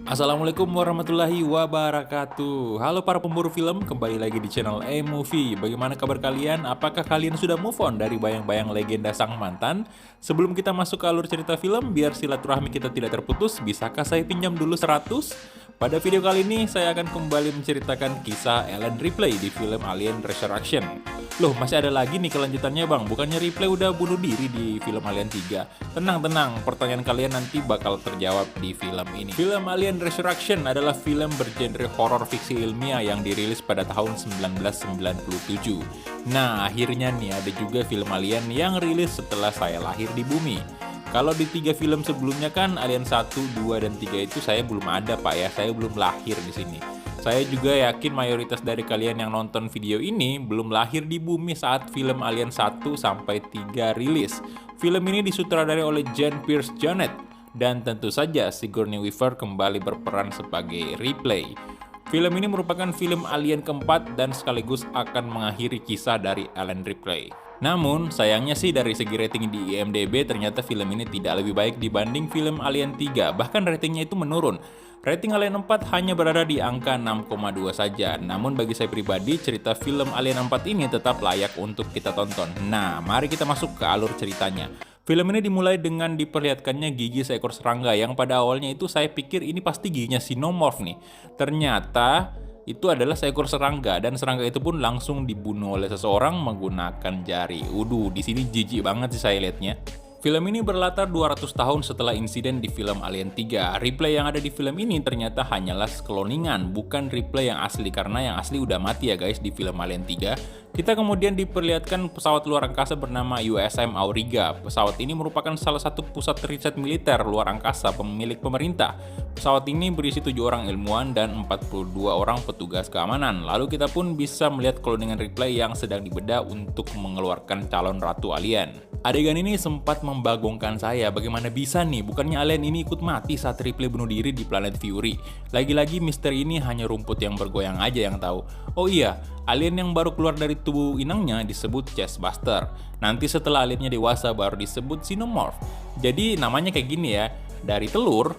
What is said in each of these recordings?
Assalamualaikum warahmatullahi wabarakatuh. Halo para pemburu film, kembali lagi di channel E-Movie. Bagaimana kabar kalian? Apakah kalian sudah move on dari bayang-bayang legenda sang mantan? Sebelum kita masuk ke alur cerita film, biar silaturahmi kita tidak terputus, bisakah saya pinjam dulu 100? Pada video kali ini, saya akan kembali menceritakan kisah Ellen Ripley di film Alien Resurrection. Loh, masih ada lagi nih kelanjutannya bang, bukannya Ripley udah bunuh diri di film Alien 3? Tenang, pertanyaan kalian nanti bakal terjawab di film ini. Film Alien Resurrection adalah film bergenre horor fiksi ilmiah yang dirilis pada tahun 1997. Nah, akhirnya nih ada juga film Alien yang rilis setelah saya lahir di bumi. Kalau di 3 film sebelumnya kan Alien 1, 2, dan 3 itu saya belum ada pak ya, saya belum lahir di sini. Saya juga yakin mayoritas dari kalian yang nonton video ini belum lahir di bumi saat film Alien 1 sampai 3 rilis. Film ini disutradarai oleh Jane Pierce Jonet dan tentu saja Sigourney Weaver kembali berperan sebagai Ripley. Film ini merupakan film Alien keempat dan sekaligus akan mengakhiri kisah dari Ellen Ripley. Namun, sayangnya sih dari segi rating di IMDb ternyata film ini tidak lebih baik dibanding film Alien 3, bahkan ratingnya itu menurun. Rating Alien 4 hanya berada di angka 6,2 saja, namun bagi saya pribadi cerita film Alien 4 ini tetap layak untuk kita tonton. Nah, mari kita masuk ke alur ceritanya. Film ini dimulai dengan diperlihatkannya gigi seekor serangga yang pada awalnya itu saya pikir ini pasti giginya Xenomorph nih. Ternyata itu adalah seekor serangga dan serangga itu pun langsung dibunuh oleh seseorang menggunakan jari. Di sini jijik banget sih saya lihatnya. Film ini berlatar 200 tahun setelah insiden di film Alien 3. Ripley yang ada di film ini ternyata hanyalah kloningan, bukan Ripley yang asli karena yang asli udah mati ya guys di film Alien 3. Kita kemudian diperlihatkan pesawat luar angkasa bernama USM Auriga. Pesawat ini merupakan salah satu pusat riset militer luar angkasa pemilik pemerintah. Pesawat ini berisi 7 orang ilmuwan dan 42 orang petugas keamanan. Lalu kita pun bisa melihat kloningan Ripley yang sedang dibedah untuk mengeluarkan calon ratu alien. Adegan ini sempat membagongkan saya, bagaimana bisa nih, bukannya alien ini ikut mati saat Ripley bunuh diri di planet Fury. Lagi-lagi misteri ini hanya rumput yang bergoyang aja yang tahu. Oh iya, alien yang baru keluar dari tubuh inangnya disebut Chestbuster. Nanti setelah aliennya dewasa baru disebut Xenomorph. Jadi namanya kayak gini ya, dari telur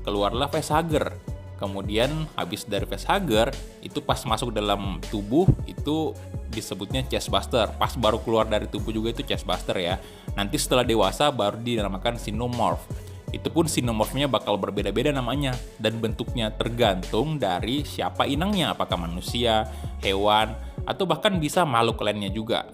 keluarlah facehugger. Kemudian habis dari facehugger, itu pas masuk dalam tubuh itu disebutnya Chestbuster. Pas baru keluar dari tubuh juga itu Chestbuster ya. Nanti setelah dewasa baru dinamakan Xenomorph. Itu pun Xenomorphnya bakal berbeda-beda namanya dan bentuknya tergantung dari siapa inangnya, apakah manusia, hewan, atau bahkan bisa makhluk lainnya juga.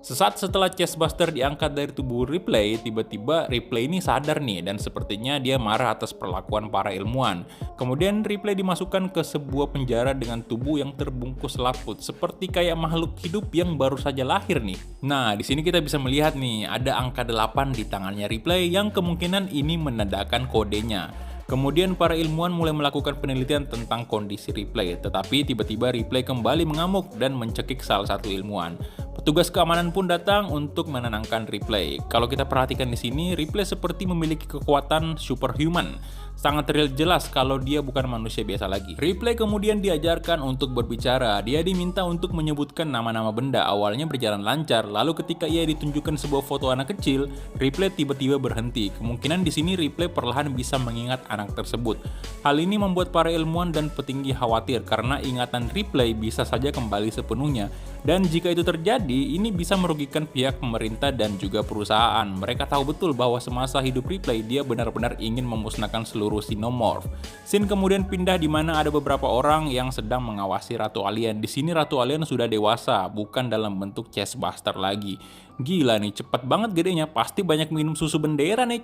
Sesaat setelah Chestbuster diangkat dari tubuh Ripley, tiba-tiba Ripley ini sadar nih dan sepertinya dia marah atas perlakuan para ilmuwan. Kemudian Ripley dimasukkan ke sebuah penjara dengan tubuh yang terbungkus laput, seperti kayak makhluk hidup yang baru saja lahir nih. Nah, di sini kita bisa melihat nih, ada angka 8 di tangannya Ripley yang kemungkinan ini menandakan kodenya. Kemudian para ilmuwan mulai melakukan penelitian tentang kondisi Ripley, tetapi tiba-tiba Ripley kembali mengamuk dan mencekik salah satu ilmuwan. Petugas keamanan pun datang untuk menenangkan Ripley. Kalau kita perhatikan di sini, Ripley seperti memiliki kekuatan superhuman. Sangat real jelas kalau dia bukan manusia biasa lagi. Ripley kemudian diajarkan untuk berbicara. Dia diminta untuk menyebutkan nama-nama benda. Awalnya berjalan lancar, lalu ketika ia ditunjukkan sebuah foto anak kecil, Ripley tiba-tiba berhenti. Kemungkinan di sini Ripley perlahan bisa mengingat anak tersebut. Hal ini membuat para ilmuwan dan petinggi khawatir karena ingatan Ripley bisa saja kembali sepenuhnya. Dan jika itu terjadi, ini bisa merugikan pihak pemerintah dan juga perusahaan. Mereka tahu betul bahwa semasa hidup Ripley, dia benar-benar ingin memusnahkan seluruh Xenomorph. Scene kemudian pindah di mana ada beberapa orang yang sedang mengawasi Ratu Alien. Di sini Ratu Alien sudah dewasa, bukan dalam bentuk Chestbuster lagi. Gila nih, cepet banget gedenya, pasti banyak minum susu bendera nih.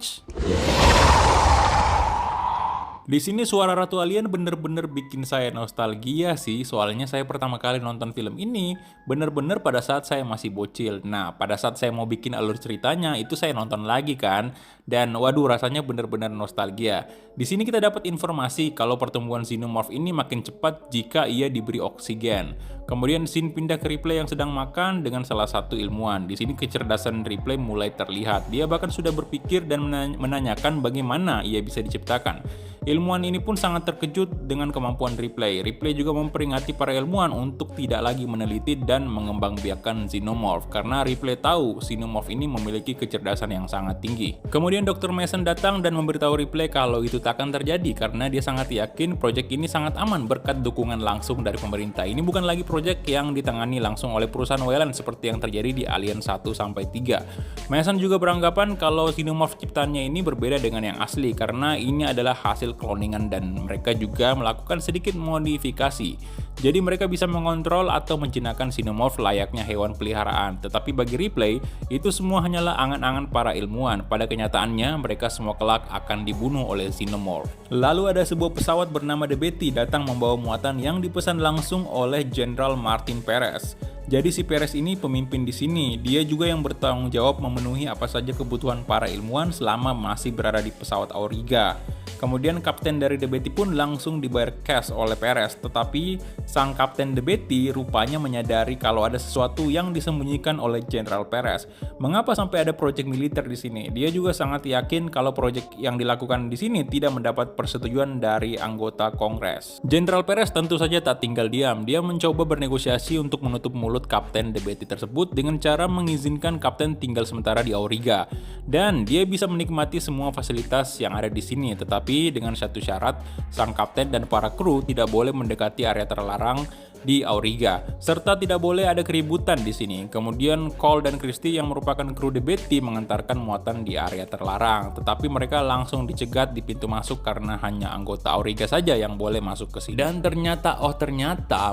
Di sini suara Ratu Alien bener-bener bikin saya nostalgia sih, soalnya saya pertama kali nonton film ini bener-bener pada saat saya masih bocil. Nah, pada saat saya mau bikin alur ceritanya, itu saya nonton lagi kan, dan waduh rasanya bener-bener nostalgia. Di sini kita dapat informasi kalau pertumbuhan Xenomorph ini makin cepat jika ia diberi oksigen. Kemudian scene pindah ke Ripley yang sedang makan dengan salah satu ilmuwan. Di sini kecerdasan Ripley mulai terlihat. Dia bahkan sudah berpikir dan menanyakan bagaimana ia bisa diciptakan. Ilmuwan ini pun sangat terkejut dengan kemampuan Ripley. Ripley juga memperingati para ilmuwan untuk tidak lagi meneliti dan mengembangbiakan Xenomorph karena Ripley tahu Xenomorph ini memiliki kecerdasan yang sangat tinggi. Kemudian Dr. Mason datang dan memberitahu Ripley kalau itu tak akan terjadi karena dia sangat yakin proyek ini sangat aman berkat dukungan langsung dari pemerintah. Ini bukan lagi proyek yang ditangani langsung oleh perusahaan Weyland seperti yang terjadi di Alien 1-3. Mason juga beranggapan kalau Xenomorph ciptaannya ini berbeda dengan yang asli karena ini adalah hasil cloningan dan mereka juga melakukan sedikit modifikasi. Jadi mereka bisa mengontrol atau menjinakkan Xenomorph layaknya hewan peliharaan. Tetapi bagi Ripley, itu semua hanyalah angan-angan para ilmuwan. Pada kenyataannya, mereka semua kelak akan dibunuh oleh Xenomorph. Lalu ada sebuah pesawat bernama The Betty datang membawa muatan yang dipesan langsung oleh Jenderal Martin Perez. Jadi si Perez ini pemimpin di sini. Dia juga yang bertanggung jawab memenuhi apa saja kebutuhan para ilmuwan selama masih berada di pesawat Auriga. Kemudian kapten dari The Betty pun langsung dibayar cash oleh Perez, tetapi sang kapten The Betty rupanya menyadari kalau ada sesuatu yang disembunyikan oleh Jenderal Perez. Mengapa sampai ada proyek militer di sini? Dia juga sangat yakin kalau proyek yang dilakukan di sini tidak mendapat persetujuan dari anggota Kongres. Jenderal Perez tentu saja tak tinggal diam. Dia mencoba bernegosiasi untuk menutup mulut kapten The Betty tersebut dengan cara mengizinkan kapten tinggal sementara di Auriga. Dan dia bisa menikmati semua fasilitas yang ada di sini, tetapi dengan satu syarat, sang kapten dan para kru tidak boleh mendekati area terlarang di Auriga, serta tidak boleh ada keributan di sini. Kemudian Cole dan Christie yang merupakan kru The Betty mengantarkan muatan di area terlarang, tetapi mereka langsung dicegat di pintu masuk karena hanya anggota Auriga saja yang boleh masuk ke sini. Dan ternyata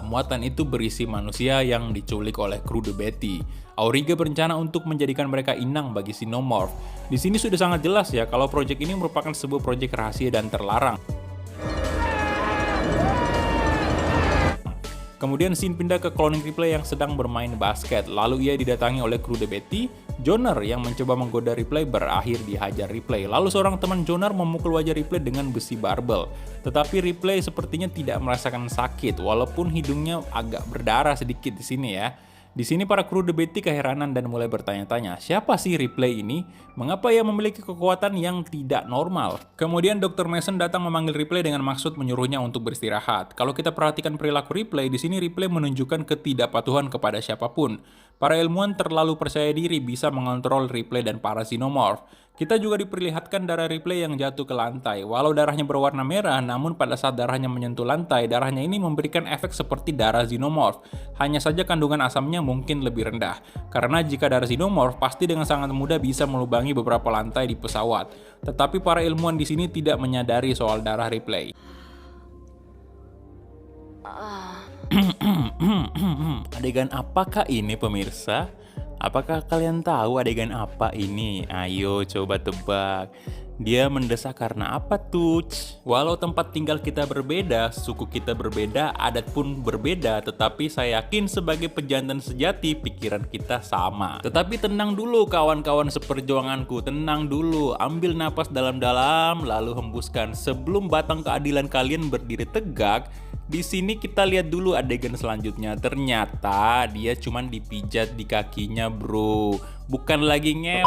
muatan itu berisi manusia yang diculik oleh kru The Betty. Auriga berencana untuk menjadikan mereka inang bagi Xenomorph. Di sini sudah sangat jelas ya kalau proyek ini merupakan sebuah proyek rahasia dan terlarang. Kemudian scene pindah ke cloning Ripley yang sedang bermain basket. Lalu ia didatangi oleh kru The Betty. Joner yang mencoba menggoda Ripley berakhir dihajar Ripley. Lalu seorang teman Joner memukul wajah Ripley dengan besi barbel. Tetapi Ripley sepertinya tidak merasakan sakit walaupun hidungnya agak berdarah sedikit di sini ya. Di sini para kru The Betty keheranan dan mulai bertanya-tanya, siapa sih Ripley ini? Mengapa ia memiliki kekuatan yang tidak normal? Kemudian Dr. Mason datang memanggil Ripley dengan maksud menyuruhnya untuk beristirahat. Kalau kita perhatikan perilaku Ripley, di sini Ripley menunjukkan ketidakpatuhan kepada siapapun. Para ilmuwan terlalu percaya diri bisa mengontrol Ripley dan para Xenomorph. Kita juga diperlihatkan darah Ripley yang jatuh ke lantai. Walau darahnya berwarna merah, namun pada saat darahnya menyentuh lantai, darahnya ini memberikan efek seperti darah Xenomorph. Hanya saja kandungan asamnya mungkin lebih rendah. Karena jika darah Xenomorph pasti dengan sangat mudah bisa melubangi beberapa lantai di pesawat. Tetapi para ilmuwan di sini tidak menyadari soal darah Ripley. Adegan apakah ini pemirsa? Apakah kalian tahu adegan apa ini? Ayo coba tebak. Dia mendesak karena apa tuh? Walau tempat tinggal kita berbeda, suku kita berbeda, adat pun berbeda, tetapi saya yakin sebagai pejantan sejati pikiran kita sama. Tetapi tenang dulu kawan-kawan seperjuanganku, tenang dulu. Ambil napas dalam-dalam lalu hembuskan. Sebelum batang keadilan kalian berdiri tegak, di sini kita lihat dulu adegan selanjutnya. Ternyata dia cuman dipijat di kakinya, bro. Bukan lagi ngew.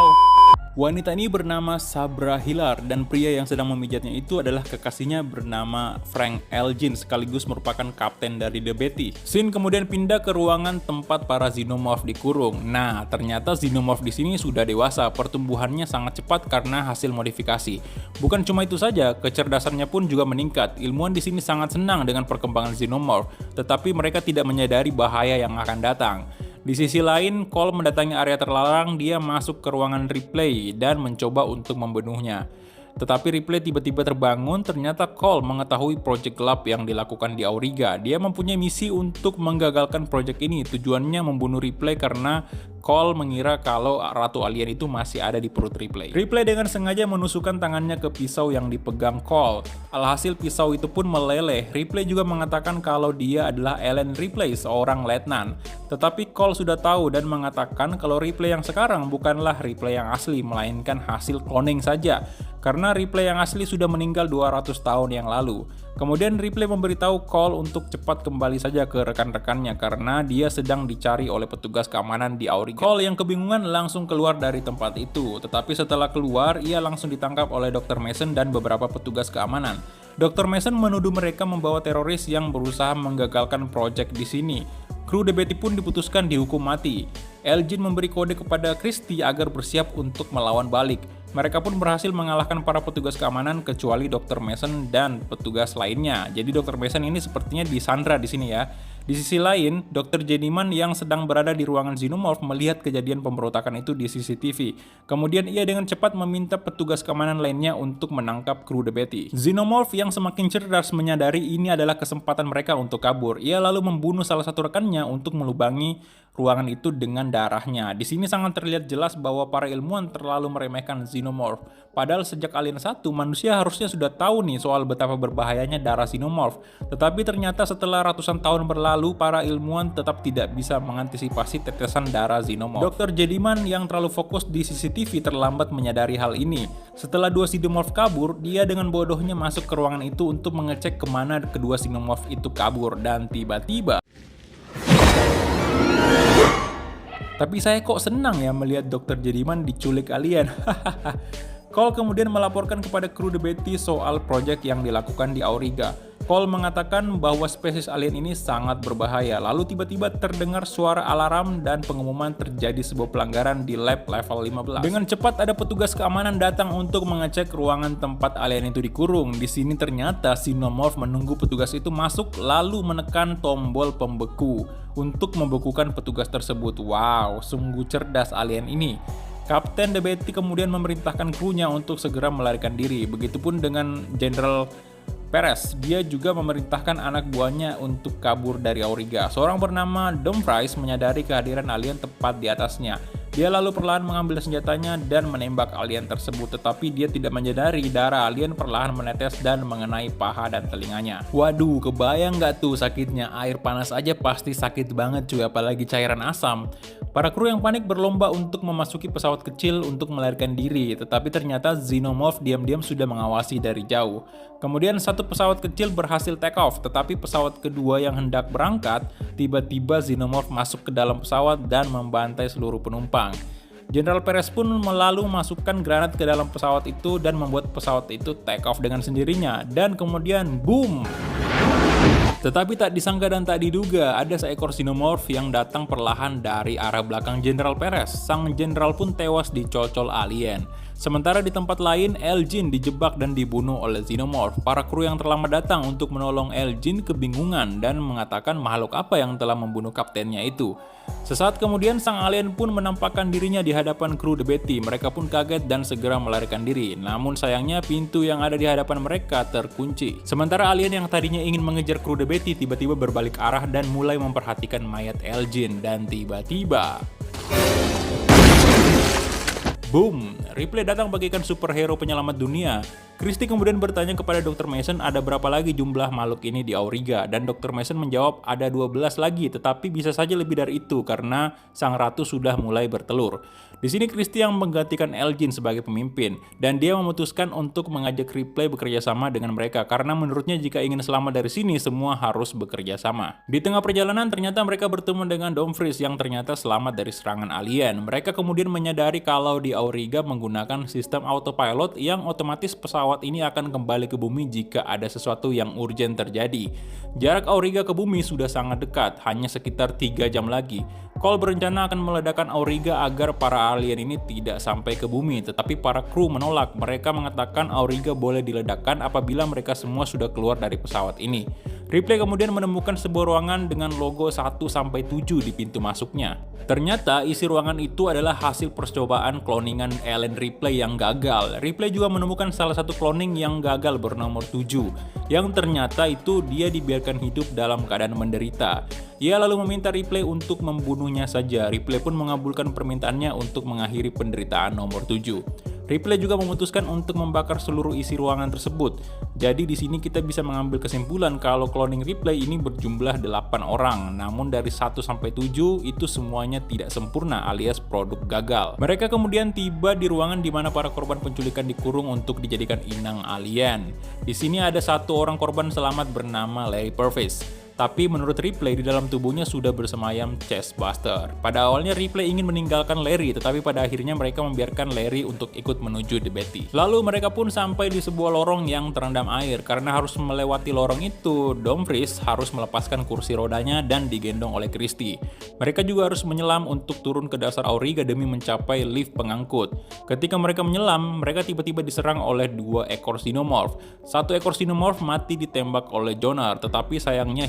Wanita ini bernama Sabra Hillar dan pria yang sedang memijatnya itu adalah kekasihnya bernama Frank Elgin sekaligus merupakan kapten dari The Betty. Scene kemudian pindah ke ruangan tempat para Xenomorph dikurung. Nah, ternyata Xenomorph di sini sudah dewasa, pertumbuhannya sangat cepat karena hasil modifikasi. Bukan cuma itu saja, kecerdasannya pun juga meningkat. Ilmuwan di sini sangat senang dengan perkembangan Xenomorph, tetapi mereka tidak menyadari bahaya yang akan datang. Di sisi lain, Cole mendatangi area terlarang, dia masuk ke ruangan Ripley dan mencoba untuk membunuhnya. Tetapi Ripley tiba-tiba terbangun, ternyata Cole mengetahui proyek gelap yang dilakukan di Auriga. Dia mempunyai misi untuk menggagalkan proyek ini. Tujuannya membunuh Ripley karena Cole mengira kalau Ratu Alien itu masih ada di perut Ripley. Ripley dengan sengaja menusukkan tangannya ke pisau yang dipegang Cole. Alhasil pisau itu pun meleleh. Ripley juga mengatakan kalau dia adalah Ellen Ripley, seorang letnan. Tetapi Cole sudah tahu dan mengatakan kalau Ripley yang sekarang bukanlah Ripley yang asli, melainkan hasil cloning saja. Karena karena Ripley yang asli sudah meninggal 200 tahun yang lalu. Kemudian Ripley memberitahu Cole untuk cepat kembali saja ke rekan-rekannya karena dia sedang dicari oleh petugas keamanan di Auriga. Cole yang kebingungan langsung keluar dari tempat itu, tetapi setelah keluar ia langsung ditangkap oleh Dr. Mason dan beberapa petugas keamanan. Dr. Mason menuduh mereka membawa teroris yang berusaha menggagalkan proyek di sini. Kru The Betty pun diputuskan dihukum mati. Elgin memberi kode kepada Christie agar bersiap untuk melawan balik. Mereka pun berhasil mengalahkan para petugas keamanan kecuali Dr. Mason dan petugas lainnya. Jadi Dr. Mason ini sepertinya disandra di sini ya. Di sisi lain, Dr. Jennyman yang sedang berada di ruangan Xenomorph melihat kejadian pemberontakan itu di CCTV. Kemudian ia dengan cepat meminta petugas keamanan lainnya untuk menangkap kru The Betty. Xenomorph yang semakin cerdas menyadari ini adalah kesempatan mereka untuk kabur. Ia lalu membunuh salah satu rekannya untuk melubangi ruangan itu dengan darahnya. Di sini sangat terlihat jelas bahwa para ilmuwan terlalu meremehkan Xenomorph. Padahal sejak Alien 1, manusia harusnya sudah tahu nih soal betapa berbahayanya darah Xenomorph. Tetapi ternyata setelah ratusan tahun berlalu, para ilmuwan tetap tidak bisa mengantisipasi tetesan darah Xenomorph. Dr. Jennyman yang terlalu fokus di CCTV terlambat menyadari hal ini. Setelah dua Xenomorph kabur, dia dengan bodohnya masuk ke ruangan itu untuk mengecek kemana kedua Xenomorph itu kabur. Dan tiba-tiba... Tapi saya kok senang ya melihat Dr. Jennyman diculik alien. Cole kemudian melaporkan kepada kru The Betty soal proyek yang dilakukan di Auriga. Cole mengatakan bahwa spesies alien ini sangat berbahaya. Lalu tiba-tiba terdengar suara alarm dan pengumuman terjadi sebuah pelanggaran di lab level 15. Dengan cepat ada petugas keamanan datang untuk mengecek ruangan tempat alien itu dikurung. Di sini ternyata Xenomorph menunggu petugas itu masuk lalu menekan tombol pembeku untuk membekukan petugas tersebut. Wow, sungguh cerdas alien ini. Kapten The Betty kemudian memerintahkan krunya untuk segera melarikan diri. Begitupun dengan Jenderal Perez, dia juga memerintahkan anak buahnya untuk kabur dari Auriga. Seorang bernama Dumfries menyadari kehadiran alien tepat di atasnya. Dia lalu perlahan mengambil senjatanya dan menembak alien tersebut, tetapi dia tidak menyadari darah alien perlahan menetes dan mengenai paha dan telinganya. Waduh, kebayang nggak tuh sakitnya? Air panas aja pasti sakit banget cuy, apalagi cairan asam. Para kru yang panik berlomba untuk memasuki pesawat kecil untuk melarikan diri, tetapi ternyata Xenomorph diam-diam sudah mengawasi dari jauh. Kemudian satu pesawat kecil berhasil take off, tetapi pesawat kedua yang hendak berangkat, tiba-tiba Xenomorph masuk ke dalam pesawat dan membantai seluruh penumpang. Jenderal Perez pun lalu memasukkan granat ke dalam pesawat itu dan membuat pesawat itu take off dengan sendirinya, dan kemudian boom! Tetapi tak disangka dan tak diduga, ada seekor Xenomorph yang datang perlahan dari arah belakang Jenderal Perez. Sang jenderal pun tewas dicocol alien. Sementara di tempat lain, Elgin dijebak dan dibunuh oleh Xenomorph. Para kru yang terlambat datang untuk menolong Elgin kebingungan dan mengatakan makhluk apa yang telah membunuh kaptennya itu. Sesaat kemudian, sang alien pun menampakkan dirinya di hadapan kru The Betty. Mereka pun kaget dan segera melarikan diri. Namun sayangnya pintu yang ada di hadapan mereka terkunci. Sementara alien yang tadinya ingin mengejar kru The Betty tiba-tiba berbalik arah dan mulai memperhatikan mayat Elgin. Dan tiba-tiba... boom! Ripley datang bagaikan superhero penyelamat dunia. Christie kemudian bertanya kepada Dr. Mason ada berapa lagi jumlah makhluk ini di Auriga, dan Dr. Mason menjawab ada 12 lagi, tetapi bisa saja lebih dari itu karena sang ratu sudah mulai bertelur. Di sini Christie yang menggantikan Elgin sebagai pemimpin, dan dia memutuskan untuk mengajak Ripley bekerja sama dengan mereka karena menurutnya jika ingin selamat dari sini semua harus bekerja sama. Di tengah perjalanan ternyata mereka bertemu dengan Dumfries yang ternyata selamat dari serangan alien. Mereka kemudian menyadari kalau di Auriga menggunakan sistem autopilot yang otomatis pesawat ini akan kembali ke bumi jika ada sesuatu yang urgent terjadi. Jarak Auriga ke bumi sudah sangat dekat, hanya sekitar 3 jam lagi. Cole berencana akan meledakkan Auriga agar para alien ini tidak sampai ke bumi, tetapi para kru menolak. Mereka mengatakan Auriga boleh diledakkan apabila mereka semua sudah keluar dari pesawat ini. Ripley kemudian menemukan sebuah ruangan dengan logo 1-7 di pintu masuknya. Ternyata isi ruangan itu adalah hasil percobaan cloningan Ellen Ripley yang gagal. Ripley juga menemukan salah satu cloning yang gagal bernomor 7, yang ternyata itu dia dibiarkan hidup dalam keadaan menderita. Ia lalu meminta Ripley untuk membunuhnya saja. Ripley pun mengabulkan permintaannya untuk mengakhiri penderitaan nomor 7. Ripley juga memutuskan untuk membakar seluruh isi ruangan tersebut. Jadi di sini kita bisa mengambil kesimpulan kalau cloning Ripley ini berjumlah 8 orang, namun dari 1 sampai 7 itu semuanya tidak sempurna alias produk gagal. Mereka kemudian tiba di ruangan di mana para korban penculikan dikurung untuk dijadikan inang alien. Di sini ada satu orang korban selamat bernama Larry Purvis. Tapi menurut Ripley di dalam tubuhnya sudah bersemayam Chestbuster. Pada awalnya Ripley ingin meninggalkan Larry, tetapi pada akhirnya mereka membiarkan Larry untuk ikut menuju The Betty. Lalu mereka pun sampai di sebuah lorong yang terendam air. Karena harus melewati lorong itu, Dumfries harus melepaskan kursi rodanya dan digendong oleh Christie. Mereka juga harus menyelam untuk turun ke dasar Auriga demi mencapai lift pengangkut. Ketika mereka menyelam, mereka tiba-tiba diserang oleh 2 ekor Xenomorph. Satu ekor Xenomorph mati ditembak oleh Jonar, tetapi sayangnya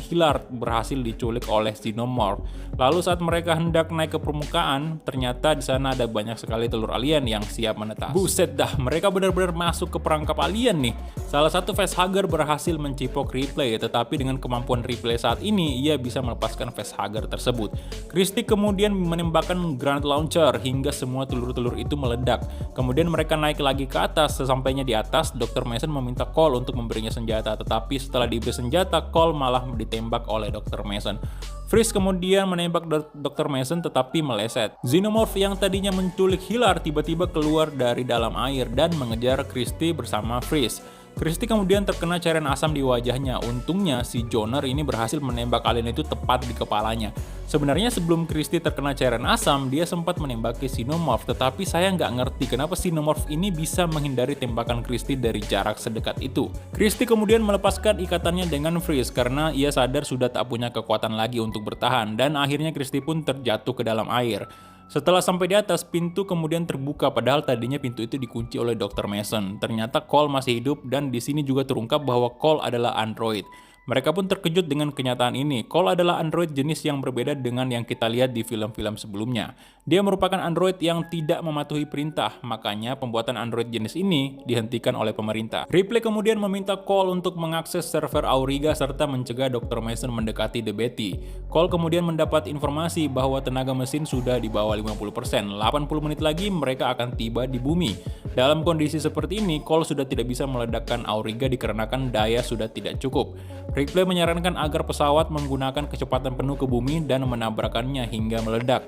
berhasil diculik oleh Xenomorph. Lalu saat mereka hendak naik ke permukaan, ternyata di sana ada banyak sekali telur alien yang siap menetas. Buset dah, mereka benar-benar masuk ke perangkap alien nih. Salah satu facehugger berhasil mencipok Ripley, tetapi dengan kemampuan Ripley saat ini, ia bisa melepaskan facehugger tersebut. Christie kemudian menembakkan granat launcher hingga semua telur-telur itu meledak. Kemudian mereka naik lagi ke atas. Sesampainya di atas, Dr. Mason meminta Cole untuk memberinya senjata, tetapi setelah diberi senjata, Cole malah ditembak oleh Dr. Mason. Freeze kemudian menembak Dr. Mason tetapi meleset. Xenomorph yang tadinya menculik Hillar tiba-tiba keluar dari dalam air dan mengejar Christie bersama Freeze. Christie kemudian terkena cairan asam di wajahnya. Untungnya si Jonar ini berhasil menembak alien itu tepat di kepalanya. Sebenarnya sebelum Christie terkena cairan asam, dia sempat menembaki Xenomorph, tetapi saya nggak ngerti kenapa Xenomorph ini bisa menghindari tembakan Christie dari jarak sedekat itu. Christie kemudian melepaskan ikatannya dengan Freeze karena ia sadar sudah tak punya kekuatan lagi untuk bertahan, dan akhirnya Christie pun terjatuh ke dalam air. Setelah sampai di atas, pintu kemudian terbuka padahal tadinya pintu itu dikunci oleh Dr. Mason. Ternyata Cole masih hidup dan di sini juga terungkap bahwa Cole adalah android. Mereka pun terkejut dengan kenyataan ini. Cole adalah android jenis yang berbeda dengan yang kita lihat di film-film sebelumnya. Dia merupakan android yang tidak mematuhi perintah, makanya pembuatan android jenis ini dihentikan oleh pemerintah. Ripley kemudian meminta Cole untuk mengakses server Auriga serta mencegah Dr. Mason mendekati The Betty. Cole kemudian mendapat informasi bahwa tenaga mesin sudah di bawah 50%. 80 menit lagi mereka akan tiba di bumi. Dalam kondisi seperti ini, Cole sudah tidak bisa meledakkan Auriga dikarenakan daya sudah tidak cukup. Ripley menyarankan agar pesawat menggunakan kecepatan penuh ke bumi dan menabrakannya hingga meledak.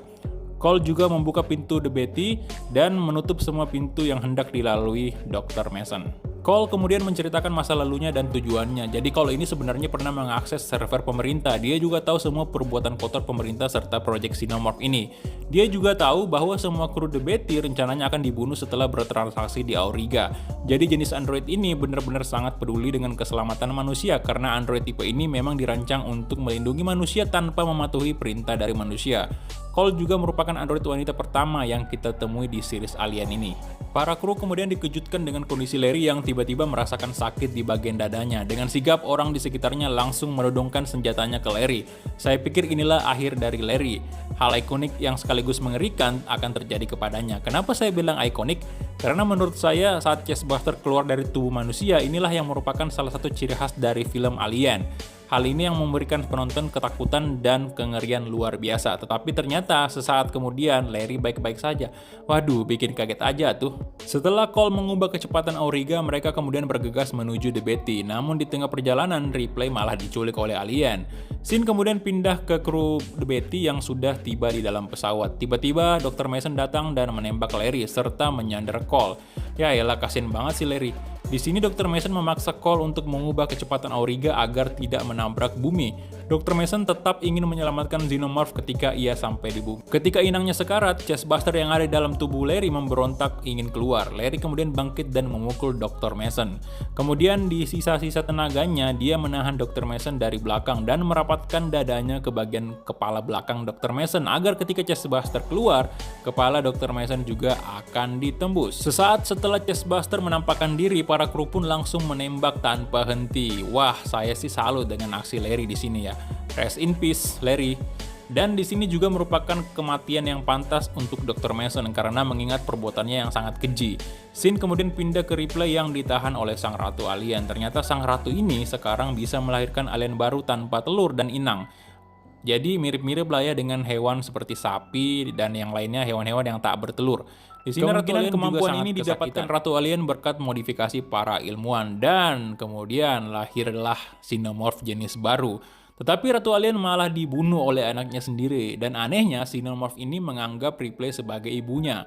Cole juga membuka pintu The Betty dan menutup semua pintu yang hendak dilalui Dr. Mason. Cole kemudian menceritakan masa lalunya dan tujuannya. Jadi Cole ini sebenarnya pernah mengakses server pemerintah. Dia juga tahu semua perbuatan kotor pemerintah serta proyek Xenomorph ini. Dia juga tahu bahwa semua kru The Betty rencananya akan dibunuh setelah bertransaksi di Auriga. Jadi jenis android ini benar-benar sangat peduli dengan keselamatan manusia karena android tipe ini memang dirancang untuk melindungi manusia tanpa mematuhi perintah dari manusia. Cole juga merupakan android wanita pertama yang kita temui di series Alien ini. Para kru kemudian dikejutkan dengan kondisi Larry yang tiba-tiba merasakan sakit di bagian dadanya. Dengan sigap, orang di sekitarnya langsung menodongkan senjatanya ke Larry. Saya pikir inilah akhir dari Larry. Hal ikonik yang sekaligus mengerikan akan terjadi kepadanya. Kenapa saya bilang ikonik? Karena menurut saya saat Chestbuster keluar dari tubuh manusia, inilah yang merupakan salah satu ciri khas dari film Alien. Hal ini yang memberikan penonton ketakutan dan kengerian luar biasa. Tetapi ternyata sesaat kemudian Larry baik-baik saja. Waduh, bikin kaget aja tuh. Setelah Cole mengubah kecepatan Auriga, mereka kemudian bergegas menuju The Betty. Namun di tengah perjalanan, Ripley malah diculik oleh alien. Scene kemudian pindah ke kru The Betty yang sudah tiba di dalam pesawat. Tiba-tiba Dr. Mason datang dan menembak Larry serta menyandera Cole. Ya elah, kasian banget si Larry. Di sini Dr. Mason memaksa Cole untuk mengubah kecepatan Auriga agar tidak menabrak bumi. Dr. Mason tetap ingin menyelamatkan Xenomorph ketika ia sampai di bumi. Ketika inangnya sekarat, Chestbuster yang ada di dalam tubuh Larry memberontak ingin keluar. Larry kemudian bangkit dan memukul Dr. Mason. Kemudian di sisa-sisa tenaganya, dia menahan Dr. Mason dari belakang dan merapatkan dadanya ke bagian kepala belakang Dr. Mason agar ketika Chestbuster keluar, kepala Dr. Mason juga akan ditembus. Sesaat setelah Chestbuster menampakkan diri, para kru pun langsung menembak tanpa henti. Wah, saya sih salut dengan aksi Larry di sini ya. Rest in peace, Larry. Dan di sini juga merupakan kematian yang pantas untuk Dr. Mason karena mengingat perbuatannya yang sangat keji. Scene kemudian pindah ke Ripley yang ditahan oleh sang ratu alien. Ternyata sang ratu ini sekarang bisa melahirkan alien baru tanpa telur dan inang. Jadi mirip-mirip lah ya dengan hewan seperti sapi dan yang lainnya, hewan-hewan yang tak bertelur. Di sini kemungkinan kemampuan ini didapatkan Ratu Alien berkat modifikasi para ilmuwan dan kemudian lahirlah Xenomorph jenis baru. Tetapi Ratu Alien malah dibunuh oleh anaknya sendiri dan anehnya Xenomorph ini menganggap Ripley sebagai ibunya.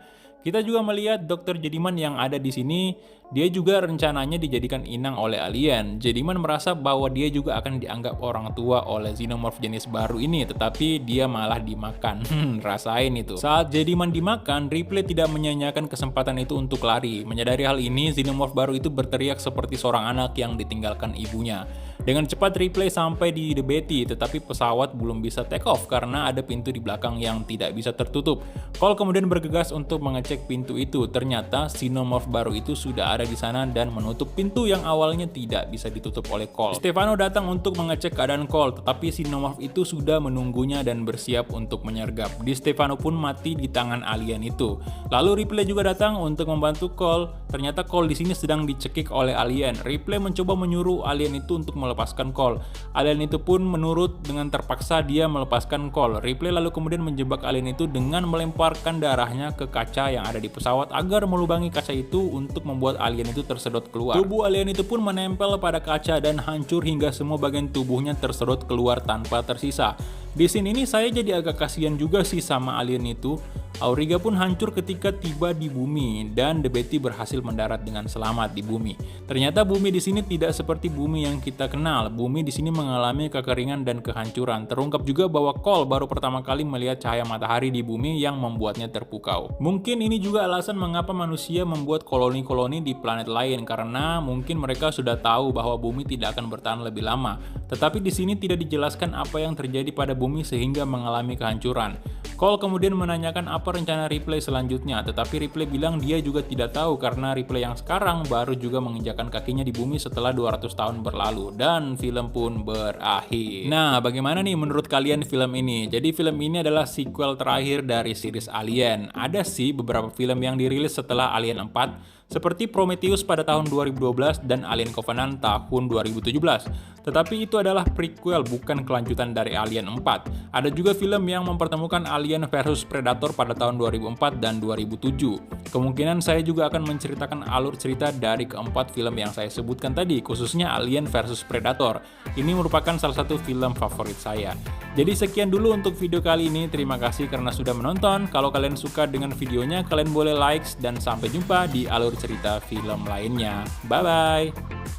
Kita juga melihat Dr. Jediman yang ada di sini, dia juga rencananya dijadikan inang oleh alien. Jediman merasa bahwa dia juga akan dianggap orang tua oleh Xenomorph jenis baru ini, tetapi dia malah dimakan. Rasain itu. Saat Jediman dimakan, Ripley tidak menyanyiakan kesempatan itu untuk lari. Menyadari hal ini, Xenomorph baru itu berteriak seperti seorang anak yang ditinggalkan ibunya. Dengan cepat Ripley sampai di The Betty, tetapi pesawat belum bisa take off karena ada pintu di belakang yang tidak bisa tertutup. Cole kemudian bergegas untuk mengecek pintu itu. Ternyata Xenomorph baru itu sudah ada di sana dan menutup pintu yang awalnya tidak bisa ditutup oleh Cole. Stefano datang untuk mengecek keadaan Cole, tetapi Xenomorph itu sudah menunggunya dan bersiap untuk menyergap. Di Stefano pun mati di tangan alien itu. Lalu Ripley juga datang untuk membantu Cole. Ternyata Cole di sini sedang dicekik oleh alien. Ripley mencoba menyuruh alien itu untuk melepaskan Cole. Alien itu pun menurut dengan terpaksa dia melepaskan Cole. Ripley lalu kemudian menjebak alien itu dengan melemparkan darahnya ke kaca yang ada di pesawat agar melubangi kaca itu untuk membuat alien itu tersedot keluar. Tubuh alien itu pun menempel pada kaca dan hancur hingga semua bagian tubuhnya tersedot keluar tanpa tersisa. Di scene ini saya jadi agak kasihan juga sih sama alien itu. Auriga pun hancur ketika tiba di bumi dan The Betty berhasil mendarat dengan selamat di bumi. Ternyata bumi di sini tidak seperti bumi yang kita kenal. Bumi di sini mengalami kekeringan dan kehancuran. Terungkap juga bahwa Cole baru pertama kali melihat cahaya matahari di bumi yang membuatnya terpukau. Mungkin ini juga alasan mengapa manusia membuat koloni-koloni di planet lain karena mungkin mereka sudah tahu bahwa bumi tidak akan bertahan lebih lama. Tetapi di sini tidak dijelaskan apa yang terjadi pada bumi sehingga mengalami kehancuran. Cole kemudian menanyakan apa rencana Ripley selanjutnya, tetapi Ripley bilang dia juga tidak tahu karena Ripley yang sekarang baru juga menginjakan kakinya di bumi setelah 200 tahun berlalu dan film pun berakhir. Nah, bagaimana nih menurut kalian film ini? Jadi film ini adalah sequel terakhir dari series Alien. Ada sih beberapa film yang dirilis setelah Alien 4 seperti Prometheus pada tahun 2012 dan Alien Covenant tahun 2017. Tetapi itu adalah prequel, bukan kelanjutan dari Alien 4. Ada juga film yang mempertemukan Alien versus Predator pada tahun 2004 dan 2007. Kemungkinan saya juga akan menceritakan alur cerita dari keempat film yang saya sebutkan tadi, khususnya Alien versus Predator. Ini merupakan salah satu film favorit saya. Jadi sekian dulu untuk video kali ini. Terima kasih karena sudah menonton. Kalau kalian suka dengan videonya, kalian boleh like dan sampai jumpa di alur cerita film lainnya. Bye-bye!